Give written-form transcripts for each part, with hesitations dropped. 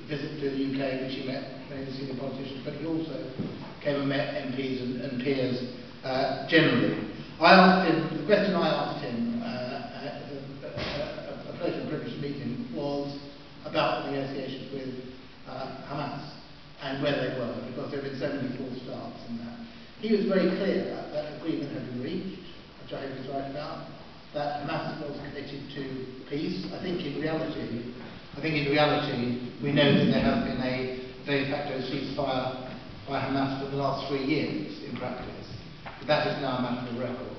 visit to the UK, which he met many senior politicians, but he also came and met MPs and peers generally. I asked him, the question I asked him at a pleasure and privilege meeting was about the negotiations with Hamas and where they were, because there have been so many false starts in that. He was very clear that agreement had been reached, which I hope is right about, that Hamas was committed to peace. I think in reality, we know that there has been a de facto ceasefire by Hamas for the last 3 years in practice. But that is now a matter of record.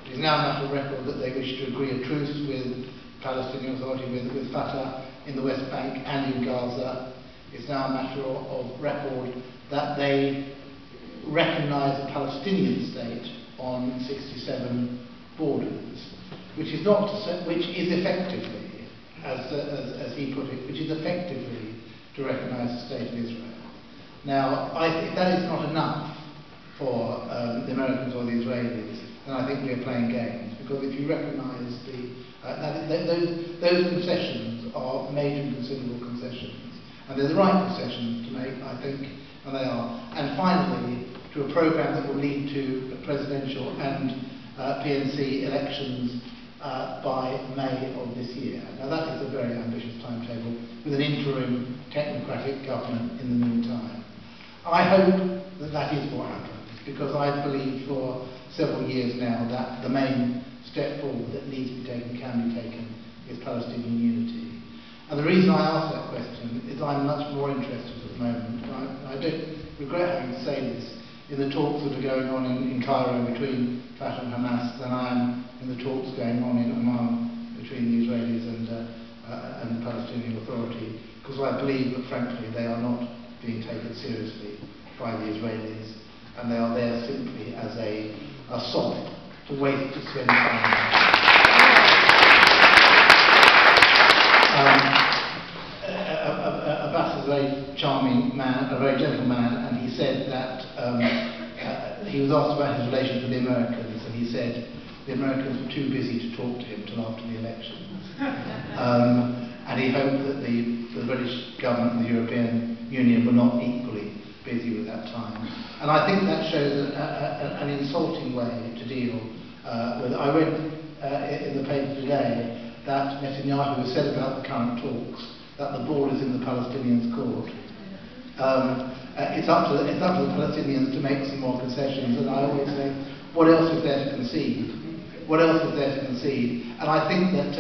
It is now a matter of record that they wish to agree a truce with Palestinian Authority, with Fatah in the West Bank and in Gaza. It's now a matter of record that they recognise a Palestinian state on 67 borders, which is effectively, as he put it, which is effectively to recognise the state of Israel. Now, if that is not enough for the Americans or the Israelis, then I think we are playing games, because if you recognise those concessions are major and considerable concessions, and they're the right concessions to make, I think, and they are. And finally, to a programme that will lead to presidential and PNC elections by May of this year. Now that is a very ambitious timetable, with an interim technocratic government in the meantime. I hope that that is what happens, because I believe for several years now that the main step forward that needs to be taken can be taken is Palestinian unity. And the reason I ask that question is I'm much more interested at the moment, and I don't regret having to say this, in the talks that are going on in Cairo between Fatah and Hamas than I am in the talks going on in Oman between the Israelis and the Palestinian Authority, because I believe that frankly they are not being taken seriously by the Israelis, and they are there simply as a sop to waste to spend time. Abbas is a very charming man, a very gentle man, and he said that he was asked about his relation to the Americans, and he said the Americans were too busy to talk to him till after the elections. And he hoped that the British government and the European Union were not equally busy with that time. And I think that shows an insulting way to deal with it. I read in the paper today that Netanyahu has said about the current talks that the ball is in the Palestinians' court. It's up to the Palestinians to make some more concessions, and I always say, what else is there to concede? What else is there to concede? And I think that,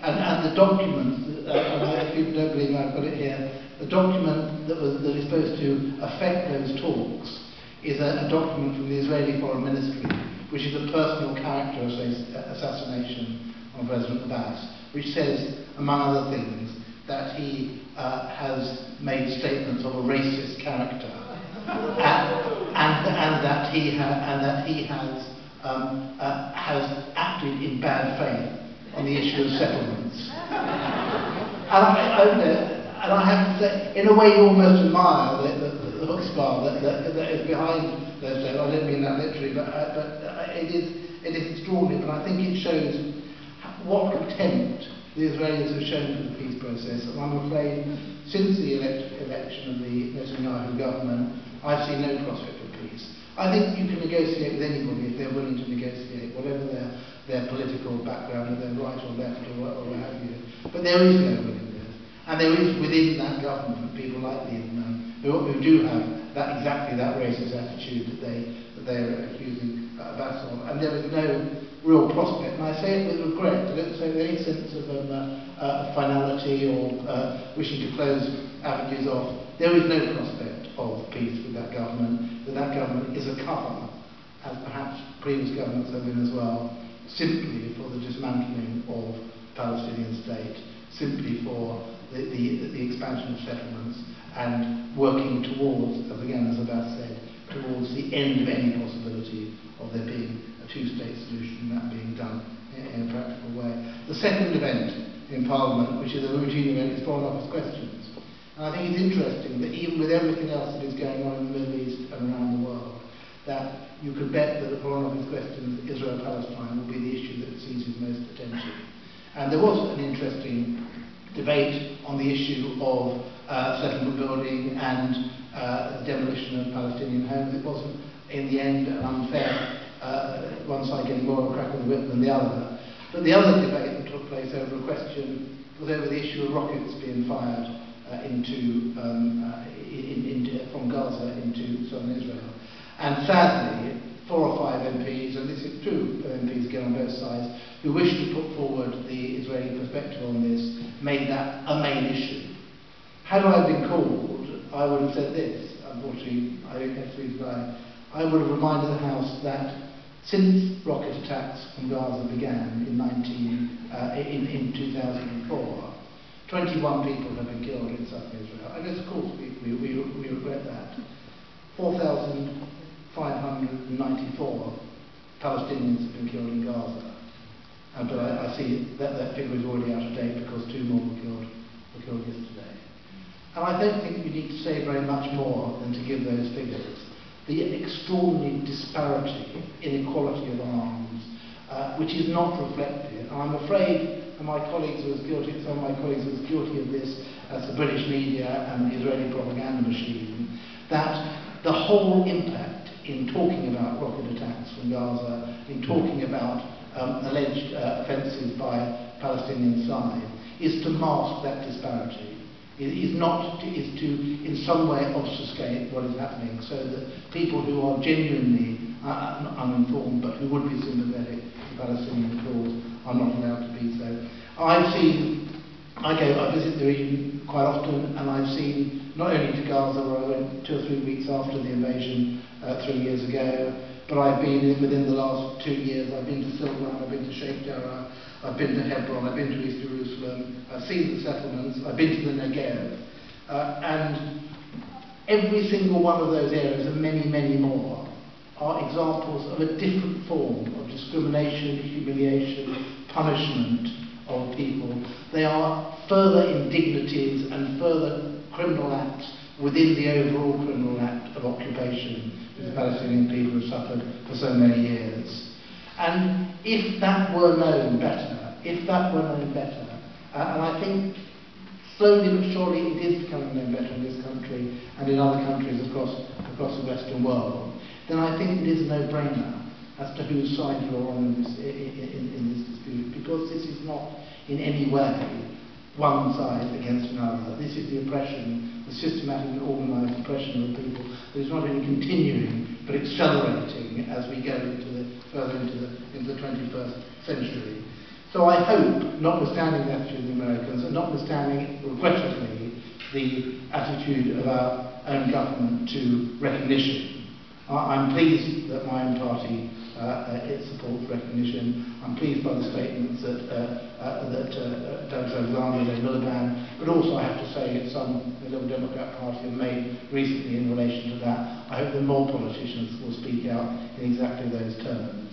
and the document, and if people don't believe me, I've got it here, the document that is supposed to affect those talks is a document from the Israeli Foreign Ministry, which is a personal character assassination on President Abbas, which says, among other things, that he has made statements of a racist character, and that he has acted in bad faith on the issue of settlements. And I have to say, in a way, you almost admire the chutzpah that is behind those statements. I don't mean that literally, but it is extraordinary. But I think it shows what contempt the Israelis have shown for the peace process, and I'm afraid since the election of the Netanyahu government, I've seen no prospect of peace. I think you can negotiate with anybody if they're willing to negotiate, whatever their political background, whether they're right or left or what have you. But there is no willingness, and there is within that government people like Lieberman who do have exactly that racist attitude that they're accusing Abbas of, and there is no real prospect, and I say it with regret. I don't say with any sense of finality or wishing to close avenues off. There is no prospect of peace with that government. That government is a cover, as perhaps previous governments have been as well, simply for the dismantling of Palestinian state, simply for the expansion of settlements, and working towards, as Abbas said, towards the end of any possibility of there being a two-state solution, and that being done in a practical way. The second event in Parliament, which is a routine event, is Foreign Office questions. And I think it's interesting that even with everything else that is going on in the Middle East and around the world, that you could bet that the Foreign Office questions, Israel-Palestine, will be the issue that seizes most attention. And there was an interesting debate on the issue of settlement building and the demolition of Palestinian homes. It wasn't, in the end, an unfair, one side getting more of a crack of the whip than the other. But the other debate that took place over a question was over the issue of rockets being fired from Gaza into southern Israel. And sadly, 4 or 5 MPs, and this is true of MPs again on both sides, who wish to put forward the Israeli perspective on this, made that a main issue. Had I been called, I would have said this. Unfortunately, I don't get to reply. I would have reminded the House that since rocket attacks from Gaza began in 2004, 21 people have been killed in southern Israel. And of course, we regret that. 4,594 Palestinians have been killed in Gaza. But I see that figure is already out of date because 2 more were killed yesterday. And I don't think we need to say very much more than to give those figures. The extraordinary disparity, inequality of arms, which is not reflected. And I'm afraid that my colleagues were as guilty, some of my colleagues were as guilty of this as the British media and the Israeli propaganda machine, that the whole impact in talking about rocket attacks from Gaza, in talking about alleged offences by Palestinian side, is to mask that disparity. Is to in some way obfuscate what is happening, so that people who are genuinely uninformed but who would be sympathetic to Palestinian cause are not allowed to be so. I visit the region quite often, and I've seen not only to Gaza, where I went 2 or 3 weeks after the invasion 3 years ago, but I've been within the last 2 years. I've been to Silwan, I've been to Sheikh Jarrah, I've been to Hebron, I've been to East Jerusalem, I've seen the settlements, I've been to the Negev, and every single one of those areas, and many, many more, are examples of a different form of discrimination, humiliation, punishment of people. They are further indignities and further criminal acts within the overall criminal act of occupation that the Palestinian people have suffered for so many years. And if that were known better, and I think slowly but surely it is becoming known better in this country and in other countries across the Western world, then I think it is a no-brainer as to whose side you are on in this dispute, because this is not in any way one side against another. This is the oppression, the systematic and organised oppression of people that is not only continuing but accelerating as we go further into the 21st century. So I hope, notwithstanding the attitude of the Americans, and notwithstanding, regrettably, the attitude of our own government to recognition, I'm pleased that my own party it supports recognition. I'm pleased by the statements that Douglas Alexander and Dave Miliband, but also I have to say some the Liberal Democrat Party have made recently in relation to that. I hope that more politicians will speak out in exactly those terms.